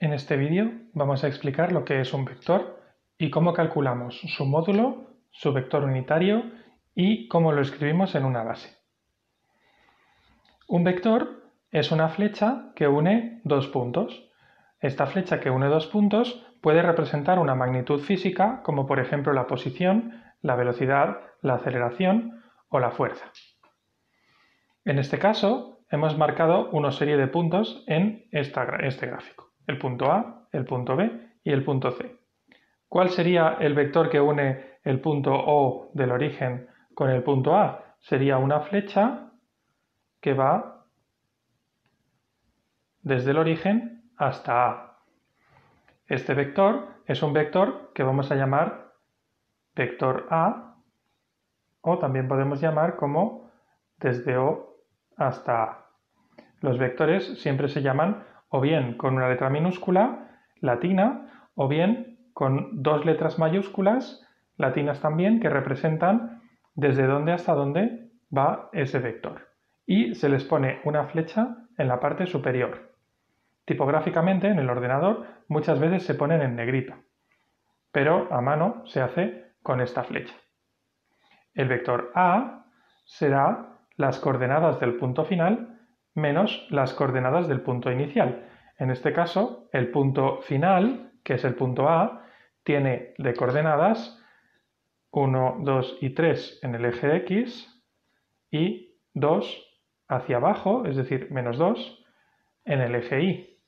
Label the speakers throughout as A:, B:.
A: En este vídeo vamos a explicar lo que es un vector y cómo calculamos su módulo, su vector unitario y cómo lo escribimos en una base. Un vector es una flecha que une dos puntos. Esta flecha que une dos puntos puede representar una magnitud física como por ejemplo la posición, la velocidad, la aceleración o la fuerza. En este caso hemos marcado una serie de puntos en este gráfico. El punto A, el punto B y el punto C. ¿Cuál sería el vector que une el punto O del origen con el punto A? Sería una flecha que va desde el origen hasta A. Este vector es un vector que vamos a llamar vector A, o también podemos llamar como desde O hasta A. Los vectores siempre se llaman o bien con una letra minúscula, latina, o bien con dos letras mayúsculas, latinas también, que representan desde dónde hasta dónde va ese vector. Y se les pone una flecha en la parte superior. Tipográficamente en el ordenador muchas veces se ponen en negrita, pero a mano se hace con esta flecha. El vector A será las coordenadas del punto final menos las coordenadas del punto inicial. En este caso, el punto final, que es el punto A, tiene de coordenadas 1, 2 y 3 en el eje X y 2 hacia abajo, es decir, menos 2, en el eje Y.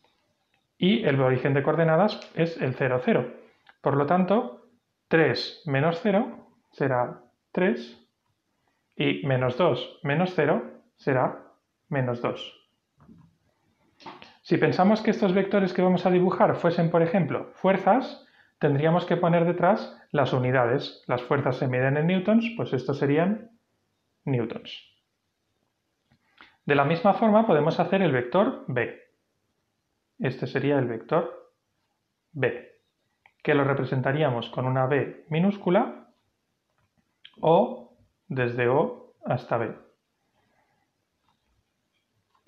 A: Y el origen de coordenadas es el 0, 0. Por lo tanto, 3 menos 0 será 3 y menos 2 menos 0 será menos 2. Si pensamos que estos vectores que vamos a dibujar fuesen, por ejemplo, fuerzas, tendríamos que poner detrás las unidades. Las fuerzas se miden en newtons, pues estos serían newtons. De la misma forma podemos hacer el vector B. Este sería el vector B, que lo representaríamos con una B minúscula o desde O hasta B.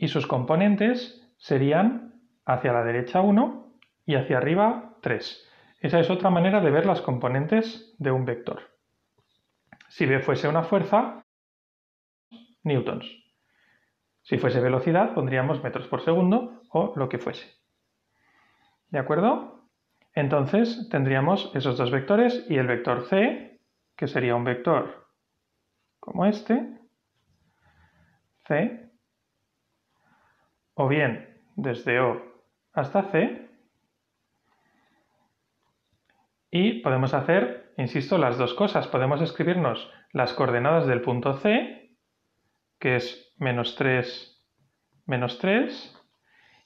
A: Y sus componentes serían hacia la derecha 1 y hacia arriba 3. Esa es otra manera de ver las componentes de un vector. Si B fuese una fuerza, newtons. Si fuese velocidad, pondríamos metros por segundo o lo que fuese. ¿De acuerdo? Entonces tendríamos esos dos vectores y el vector C, que sería un vector como este, C, o bien desde O hasta C, y podemos hacer, insisto, las dos cosas. Podemos escribirnos las coordenadas del punto C, que es menos 3, menos 3,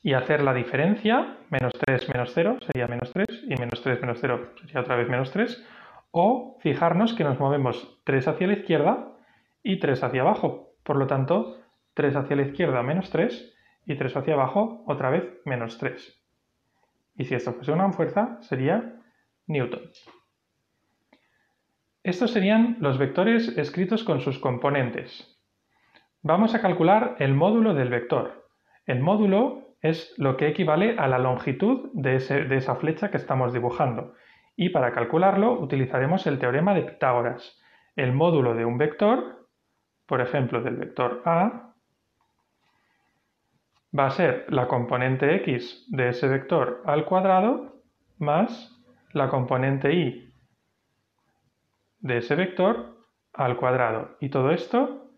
A: y hacer la diferencia, menos 3, menos 0 sería menos 3, y menos 3, menos 0 sería otra vez menos 3, o fijarnos que nos movemos 3 hacia la izquierda y 3 hacia abajo. Por lo tanto, 3 hacia la izquierda menos 3 y 3 hacia abajo otra vez menos 3. Y si esto fuese una fuerza, sería newton. Estos serían los vectores escritos con sus componentes. Vamos a calcular el módulo del vector. El módulo es lo que equivale a la longitud de esa flecha que estamos dibujando. Y para calcularlo utilizaremos el teorema de Pitágoras. El módulo de un vector, por ejemplo del vector A, va a ser la componente x de ese vector al cuadrado más la componente y de ese vector al cuadrado. Y todo esto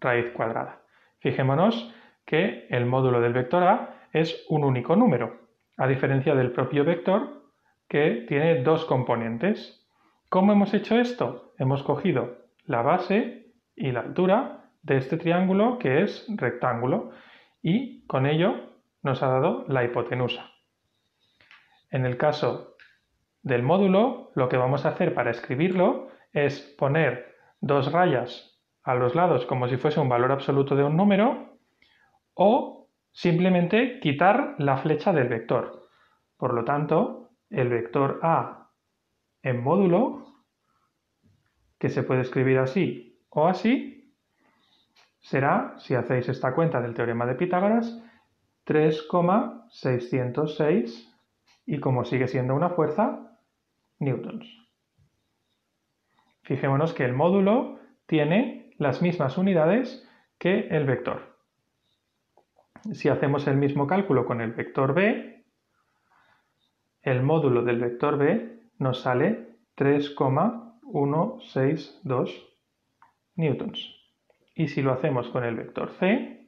A: raíz cuadrada. Fijémonos que el módulo del vector A es un único número, a diferencia del propio vector que tiene dos componentes. ¿Cómo hemos hecho esto? Hemos cogido la base y la altura de este triángulo que es rectángulo y con ello nos ha dado la hipotenusa. En el caso del módulo, lo que vamos a hacer para escribirlo es poner dos rayas a los lados como si fuese un valor absoluto de un número o simplemente quitar la flecha del vector. Por lo tanto, el vector A en módulo, que se puede escribir así o así, será, si hacéis esta cuenta del teorema de Pitágoras, 3,606 y como sigue siendo una fuerza, newtons. Fijémonos que el módulo tiene las mismas unidades que el vector. Si hacemos el mismo cálculo con el vector b, el módulo del vector b nos sale 3,162 newtons. Y si lo hacemos con el vector c,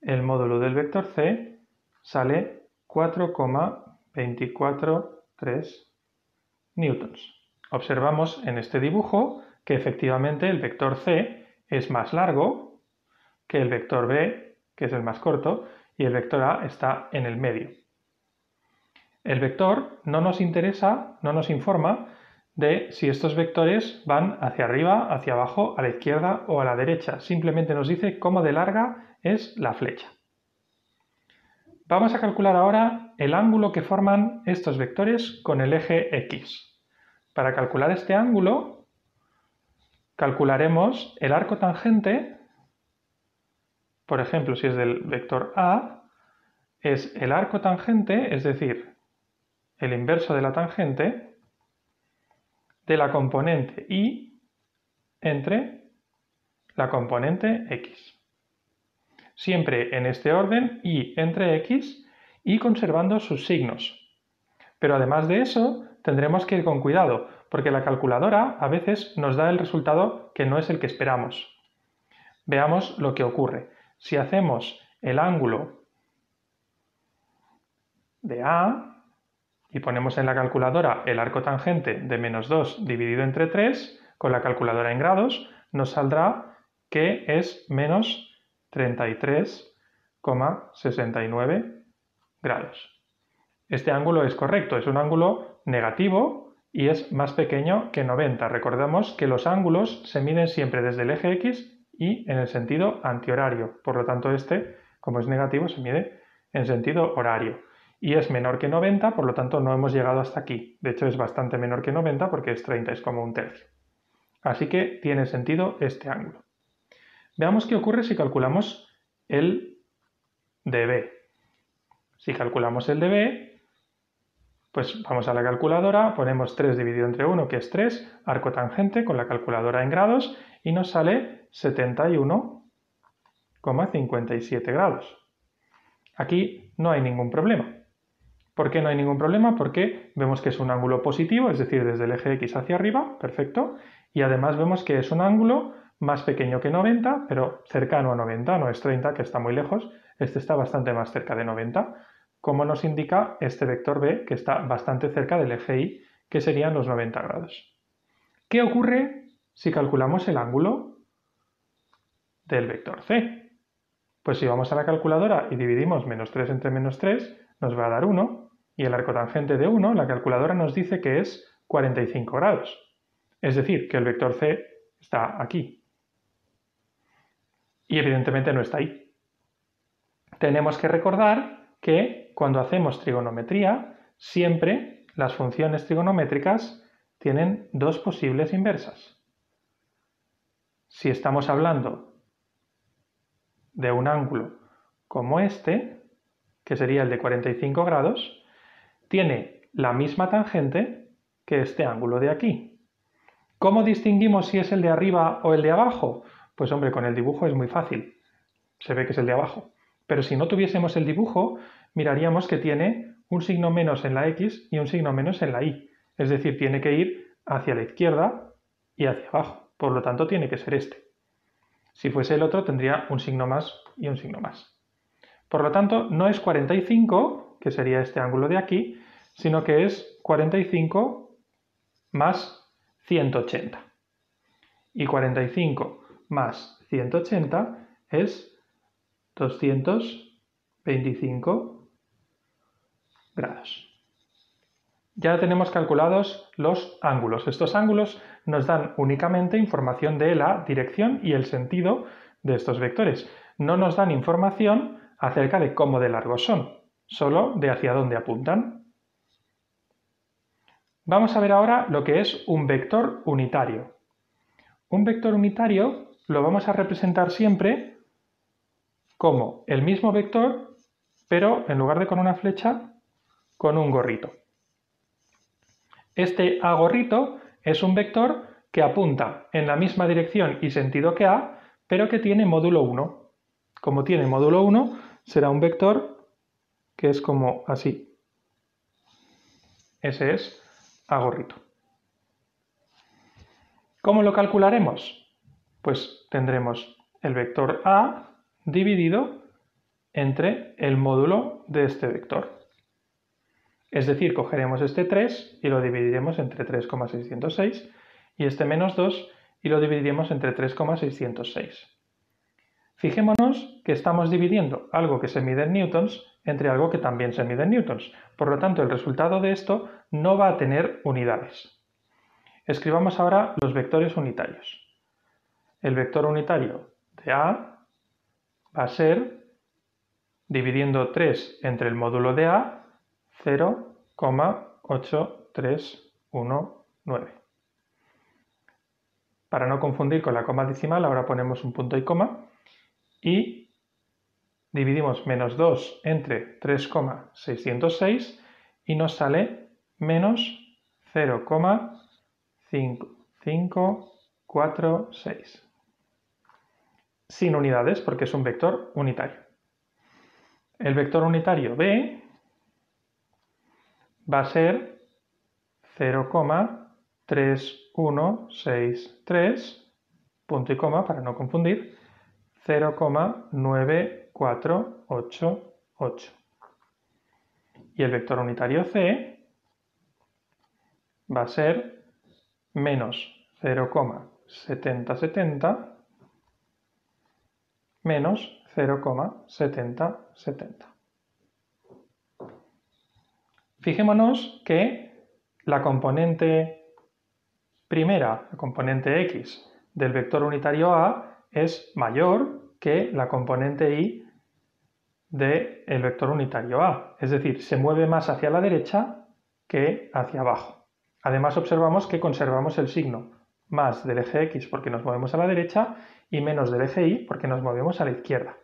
A: el módulo del vector c sale 4,243 newtons. Observamos en este dibujo que efectivamente el vector c es más largo que el vector b, que es el más corto, y el vector a está en el medio. El vector no nos interesa, no nos informa de si estos vectores van hacia arriba, hacia abajo, a la izquierda o a la derecha. Simplemente nos dice cómo de larga es la flecha. Vamos a calcular ahora el ángulo que forman estos vectores con el eje X. Para calcular este ángulo, calcularemos el arco tangente. Por ejemplo, si es del vector A, es el arco tangente, es decir, el inverso de la tangente, de la componente Y entre la componente X. Siempre en este orden, Y entre X, y conservando sus signos. Pero además de eso, tendremos que ir con cuidado, porque la calculadora a veces nos da el resultado que no es el que esperamos. Veamos lo que ocurre. Si hacemos el ángulo de A y ponemos en la calculadora el arco tangente de -2 dividido entre 3, con la calculadora en grados, nos saldrá que es menos 33,69 grados. Este ángulo es correcto, es un ángulo negativo y es más pequeño que 90. Recordemos que los ángulos se miden siempre desde el eje X y en el sentido antihorario. Por lo tanto, este, como es negativo, se mide en sentido horario. Y es menor que 90, por lo tanto no hemos llegado hasta aquí. De hecho, es bastante menor que 90 porque es 30, es como un tercio. Así que tiene sentido este ángulo. Veamos qué ocurre si calculamos el dB. Si calculamos el dB, pues vamos a la calculadora, ponemos 3 dividido entre 1, que es 3, arco tangente con la calculadora en grados, y nos sale 71,57 grados. Aquí no hay ningún problema. ¿Por qué no hay ningún problema? Porque vemos que es un ángulo positivo, es decir, desde el eje X hacia arriba, perfecto, y además vemos que es un ángulo más pequeño que 90, pero cercano a 90, no es 30, que está muy lejos, este está bastante más cerca de 90, como nos indica este vector b, que está bastante cerca del eje Y, que serían los 90 grados. ¿Qué ocurre si calculamos el ángulo del vector c? Pues si vamos a la calculadora y dividimos -3 entre -3, nos va a dar 1, y el arco tangente de 1, la calculadora nos dice que es 45 grados. Es decir, que el vector c está aquí. Y evidentemente no está ahí. Tenemos que recordar que cuando hacemos trigonometría, siempre las funciones trigonométricas tienen dos posibles inversas. Si estamos hablando de un ángulo como este, que sería el de 45 grados, tiene la misma tangente que este ángulo de aquí. ¿Cómo distinguimos si es el de arriba o el de abajo? Pues hombre, con el dibujo es muy fácil. Se ve que es el de abajo. Pero si no tuviésemos el dibujo, miraríamos que tiene un signo menos en la X y un signo menos en la Y. Es decir, tiene que ir hacia la izquierda y hacia abajo. Por lo tanto, tiene que ser este. Si fuese el otro, tendría un signo más y un signo más. Por lo tanto, no es 45, que sería este ángulo de aquí, sino que es 45 más 180. Y 45 más 180 es 225 grados. Ya tenemos calculados los ángulos. Estos ángulos nos dan únicamente información de la dirección y el sentido de estos vectores. No nos dan información acerca de cómo de largos son, solo de hacia dónde apuntan. Vamos a ver ahora lo que es un vector unitario. Un vector unitario lo vamos a representar siempre como el mismo vector, pero en lugar de con una flecha, con un gorrito. Este A gorrito es un vector que apunta en la misma dirección y sentido que A, pero que tiene módulo 1. Como tiene módulo 1, será un vector que es como así. Ese es A gorrito. ¿Cómo lo calcularemos? Pues tendremos el vector A dividido entre el módulo de este vector. Es decir, cogeremos este 3 y lo dividiremos entre 3,606 y este menos 2 y lo dividiremos entre 3,606. Fijémonos que estamos dividiendo algo que se mide en newtons entre algo que también se mide en newtons. Por lo tanto, el resultado de esto no va a tener unidades. Escribamos ahora los vectores unitarios. El vector unitario de A va a ser, dividiendo 3 entre el módulo de A, 0,8319. Para no confundir con la coma decimal, ahora ponemos un punto y coma y dividimos menos 2 entre 3,606 y nos sale menos 0,5546. Sin unidades porque es un vector unitario. El vector unitario B va a ser 0,3163, punto y coma para no confundir, 0,9488. Y el vector unitario C va a ser menos 0,7070 menos 0,7070. Fijémonos que la componente primera, la componente x del vector unitario A es mayor que la componente y del vector unitario A. Es decir, se mueve más hacia la derecha que hacia abajo. Además observamos que conservamos el signo más del eje x porque nos movemos a la derecha y menos del eje y porque nos movemos a la izquierda,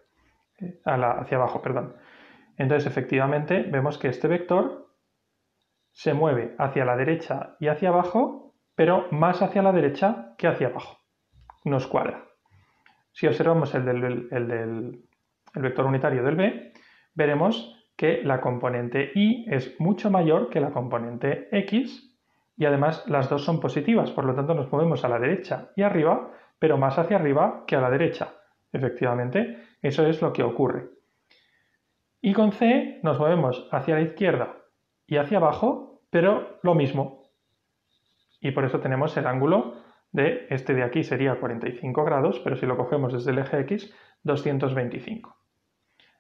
A: hacia abajo, perdón. Entonces, efectivamente, vemos que este vector se mueve hacia la derecha y hacia abajo, pero más hacia la derecha que hacia abajo. Nos cuadra. Si observamos el vector unitario del B, veremos que la componente y es mucho mayor que la componente x y además las dos son positivas, por lo tanto nos movemos a la derecha y arriba, pero más hacia arriba que a la derecha. Efectivamente, eso es lo que ocurre. Y con C nos movemos hacia la izquierda y hacia abajo, pero lo mismo. Y por eso tenemos el ángulo de este de aquí sería 45 grados, pero si lo cogemos desde el eje X, 225.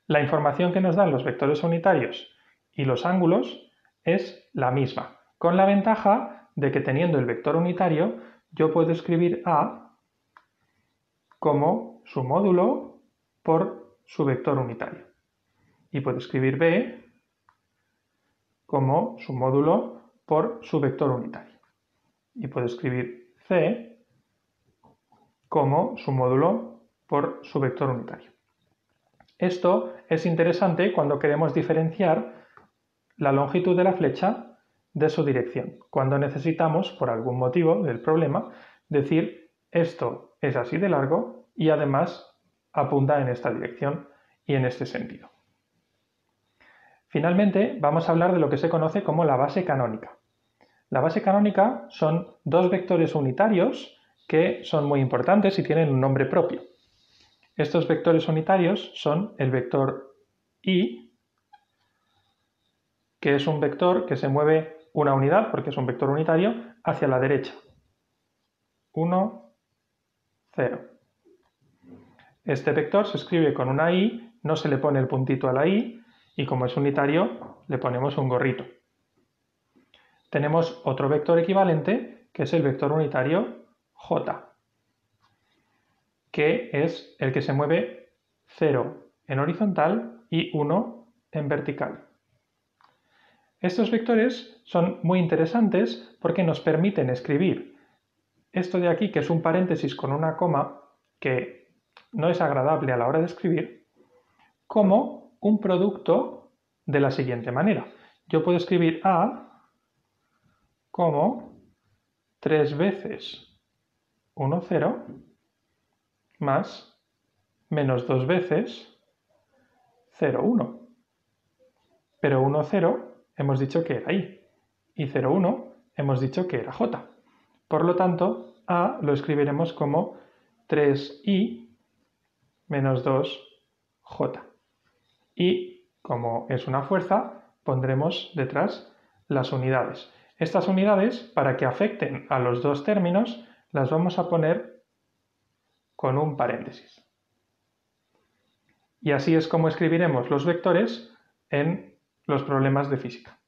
A: La información que nos dan los vectores unitarios y los ángulos es la misma, con la ventaja de que teniendo el vector unitario yo puedo escribir A como su módulo por su vector unitario. Y puedo escribir B como su módulo por su vector unitario. Y puedo escribir C como su módulo por su vector unitario. Esto es interesante cuando queremos diferenciar la longitud de la flecha de su dirección, cuando necesitamos, por algún motivo del problema, decir esto es así de largo y además apunta en esta dirección y en este sentido. Finalmente, vamos a hablar de lo que se conoce como la base canónica. La base canónica son dos vectores unitarios que son muy importantes y tienen un nombre propio. Estos vectores unitarios son el vector y, que es un vector que se mueve una unidad, porque es un vector unitario, hacia la derecha. 1, 0. Este vector se escribe con una i, no se le pone el puntito a la i, y como es unitario, le ponemos un gorrito. Tenemos otro vector equivalente, que es el vector unitario j, que es el que se mueve 0 en horizontal y 1 en vertical. Estos vectores son muy interesantes porque nos permiten escribir esto de aquí, que es un paréntesis con una coma, que no es agradable a la hora de escribir, como un producto de la siguiente manera. yo puedo escribir A como 3 veces 1, 0 más menos 2 veces 0, 1. Pero 1, 0 hemos dicho que era I y 0, 1 hemos dicho que era J. Por lo tanto, A lo escribiremos como 3I menos 2J. Y como es una fuerza, pondremos detrás las unidades. Estas unidades, para que afecten a los dos términos, las vamos a poner con un paréntesis. Y así es como escribiremos los vectores en los problemas de física.